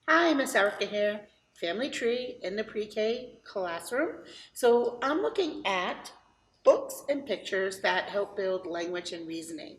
Hi, Miss Erica here, Family Tree in the pre-K classroom. So I'm looking at books and pictures that help build language and reasoning.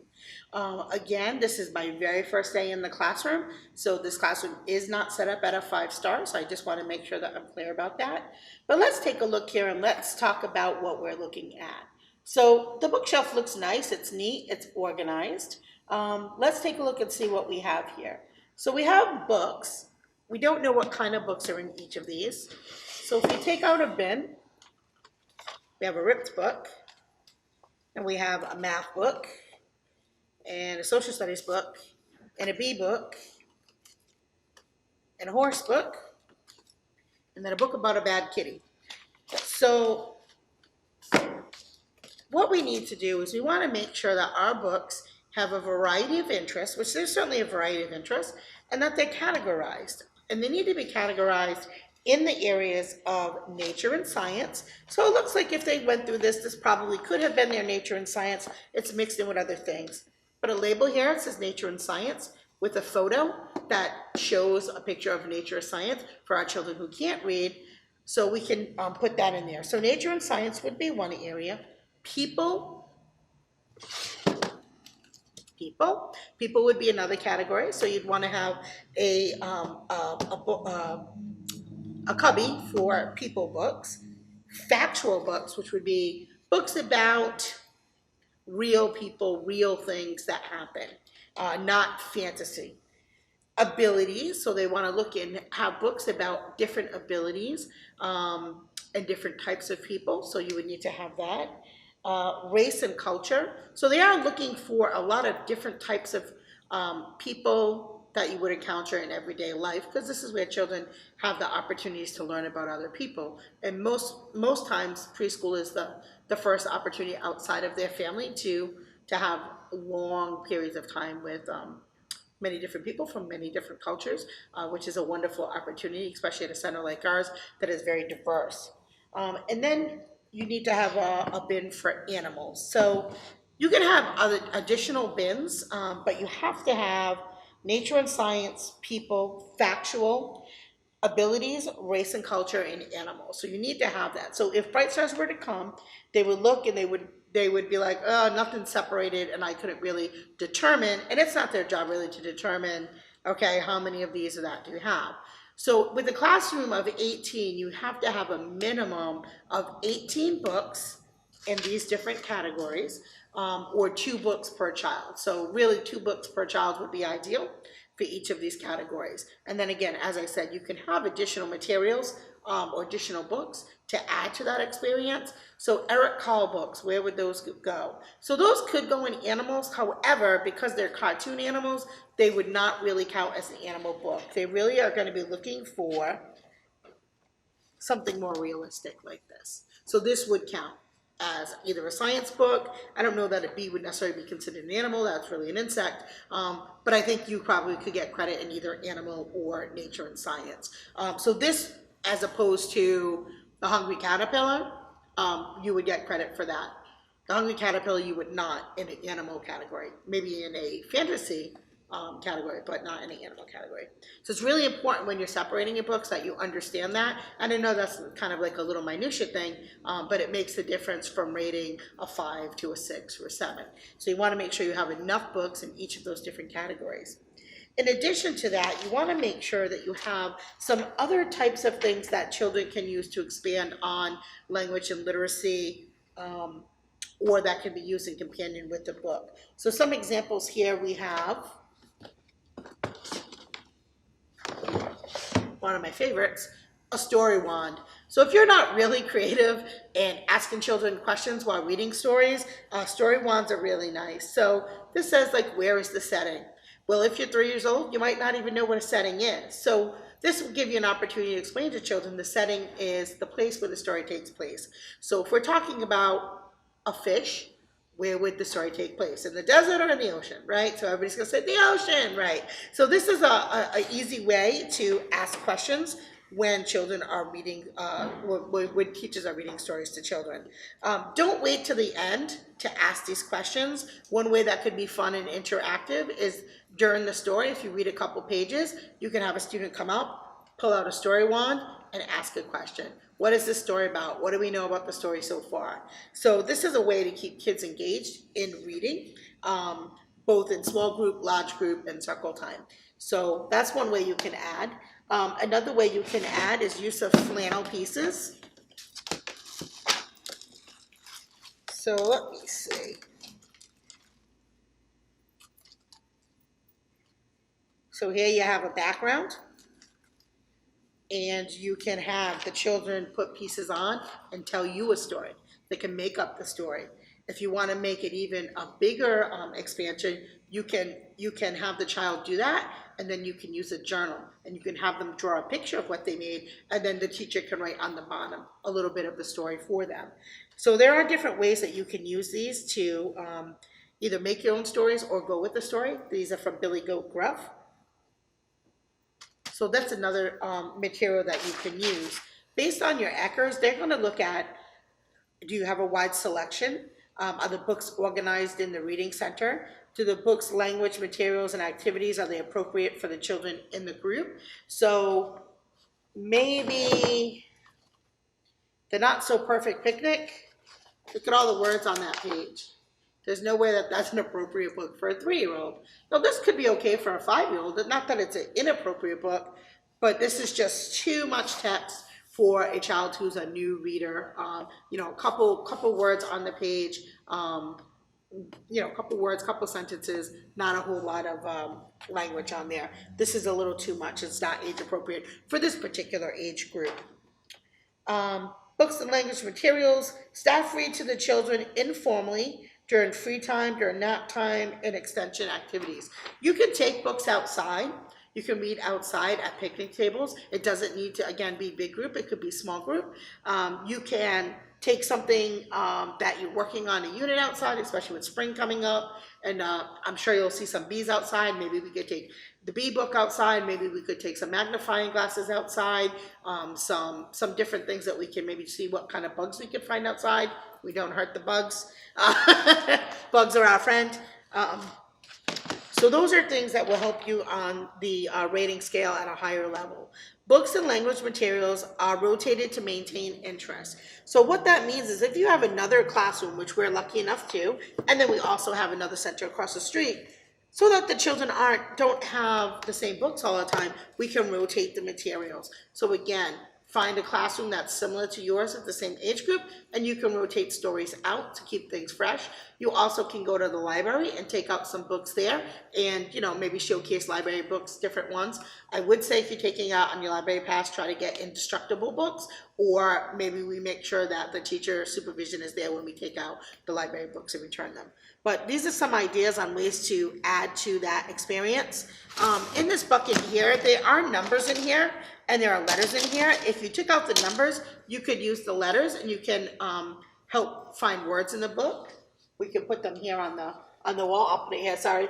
Again, this is my very first day in the classroom, so this classroom is not set up at a 5-star, so I just want to make sure that I'm clear about that. But let's take a look here and let's talk about what we're looking at. So the bookshelf looks nice, it's neat, it's organized. Let's take a look and see what we have here. So we have books. We don't know what kind of books are in each of these. So if we take out a bin, we have a ripped book, and we have a math book, and a social studies book, and a bee book, and a horse book, and then a book about a bad kitty. So what we need to do is we want to make sure that our books have a variety of interests, which there's certainly a variety of interests, and that they're categorized. And they need to be categorized in the areas of nature and science. So it looks like if they went through this, this probably could have been their nature and science. It's mixed in with other things. But a label here, it says nature and science with a photo that shows a picture of nature or science for our children who can't read. So we can put that in there. So nature and science would be one area. People would be another category. So you'd want to have a cubby for people books. Factual books, which would be books about real people, real things that happen, not fantasy. Abilities, so they want to look and have books about different abilities and different types of people. So you would need to have that. Race and culture. So they are looking for a lot of different types of people that you would encounter in everyday life, because this is where children have the opportunities to learn about other people. And most times preschool is the first opportunity outside of their family to have long periods of time with many different people from many different cultures, which is a wonderful opportunity, especially at a center like ours that is very diverse. And then you need to have a bin for animals. So you can have other additional bins, but you have to have nature and science, people, factual, abilities, race and culture, and animals. So you need to have that. So if Bright Stars were to come, they would look and they would be like, oh, nothing's separated, and I couldn't really determine, and it's not their job really to determine, okay, how many of these or that do you have? So with a classroom of 18, you have to have a minimum of 18 books in these different categories, or 2 books per child. So really 2 books per child would be ideal for each of these categories. And then again, as I said, you can have additional materials or additional books to add to that experience. So Eric Carle books, where would those go? So those could go in animals. However, because they're cartoon animals, they would not really count as an animal book. They really are going to be looking for something more realistic like this. So this would count as either a science book. I don't know that a bee would necessarily be considered an animal. That's really an insect. But I think you probably could get credit in either animal or nature and science. So this, as opposed to the Hungry Caterpillar, you would get credit for that. The Hungry Caterpillar you would not in an animal category, maybe in a fantasy category, but not in the animal category. So it's really important when you're separating your books that you understand that. And I know that's kind of like a little minutia thing, but it makes a difference from rating a 5 to a 6 or a 7. So you want to make sure you have enough books in each of those different categories. In addition to that, you want to make sure that you have some other types of things that children can use to expand on language and literacy, or that can be used in companion with the book. So some examples here we have. One of my favorites, a story wand. So if you're not really creative and asking children questions while reading stories, story wands are really nice. So this says, like, where is the setting? Well, if you're 3 years old, you might not even know what a setting is. So this will give you an opportunity to explain to children the setting is the place where the story takes place. So if we're talking about a fish, where would the story take place? In the desert or in the ocean, right? So everybody's gonna say the ocean, right? So this is a easy way to ask questions when children are reading, when teachers are reading stories to children. Don't wait till the end to ask these questions. One way that could be fun and interactive is during the story, if you read a couple pages, you can have a student come up, pull out a story wand, and ask a question. What is this story about? What do we know about the story so far? So this is a way to keep kids engaged in reading, both in small group, large group, and circle time. So that's one way you can add. Another way you can add is use of flannel pieces. So let me see. So here you have a background, and you can have the children put pieces on and tell you a story. They can make up the story. If you want to make it even a bigger expansion, you can have the child do that, and then you can use a journal, and you can have them draw a picture of what they made, and then the teacher can write on the bottom a little bit of the story for them. So there are different ways that you can use these to either make your own stories or go with the story. These are from Billy Goat Gruff. So that's another material that you can use. Based on your ECERS, they're going to look at, do you have a wide selection? Are the books organized in the reading center? Do the books' language, materials, and activities, are they appropriate for the children in the group? So maybe the Not So Perfect Picnic, look at all the words on that page. There's no way that that's an appropriate book for a 3-year-old. Now, this could be okay for a 5-year-old. Not that it's an inappropriate book, but this is just too much text for a child who's a new reader. You know, a couple words on the page, you know, a couple words, couple sentences, not a whole lot of language on there. This is a little too much. It's not age appropriate for this particular age group. Books and language materials. Staff read to the children informally during free time, during nap time, and extension activities. You can take books outside. You can read outside at picnic tables. It doesn't need to, again, be big group. It could be small group. You can take something that you're working on a unit outside, especially with spring coming up, and I'm sure you'll see some bees outside. Maybe we could take the bee book outside. Maybe we could take some magnifying glasses outside, some different things that we can maybe see what kind of bugs we can find outside. We don't hurt the bugs. Bugs are our friend. So those are things that will help you on the rating scale at a higher level. Books and language materials are rotated to maintain interest. So what that means is if you have another classroom, which we're lucky enough to, and then we also have another center across the street, so that the children don't have the same books all the time, we can rotate the materials. So again, find a classroom that's similar to yours at the same age group, and you can rotate stories out to keep things fresh. You also can go to the library and take out some books there and, you know, maybe showcase library books, different ones. I would say if you're taking out on your library pass, try to get indestructible books, or maybe we make sure that the teacher supervision is there when we take out the library books and return them. But these are some ideas on ways to add to that experience. In this bucket here, there are numbers in here and there are letters in here. If you took out the numbers, you could use the letters, and you can help find words in the book. We can put them here on the wall. I'll put it here, sorry.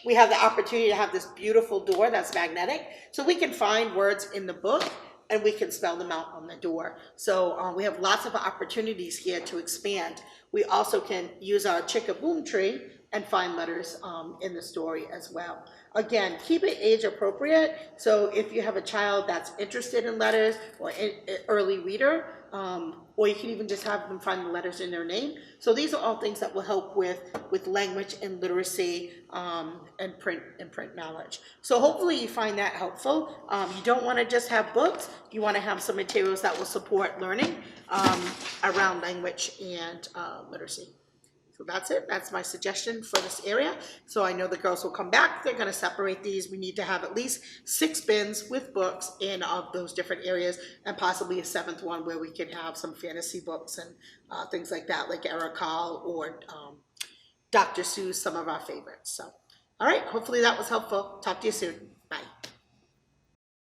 We have the opportunity to have this beautiful door that's magnetic, so we can find words in the book and we can spell them out on the door. So we have lots of opportunities here to expand. We also can use our Chick-a-Boom tree and find letters in the story as well. Again, keep it age appropriate. So if you have a child that's interested in letters or an early reader, or you can even just have them find the letters in their name. So these are all things that will help with language and literacy and print knowledge. So hopefully you find that helpful. You don't want to just have books. You want to have some materials that will support learning around language and literacy. So that's it. That's my suggestion for this area. So I know the girls will come back. They're going to separate these. We need to have at least 6 bins with books in those different areas, and possibly a 7th one where we can have some fantasy books and things like that, like Ericol or Dr. Seuss, some of our favorites. So, all right. Hopefully that was helpful. Talk to you soon.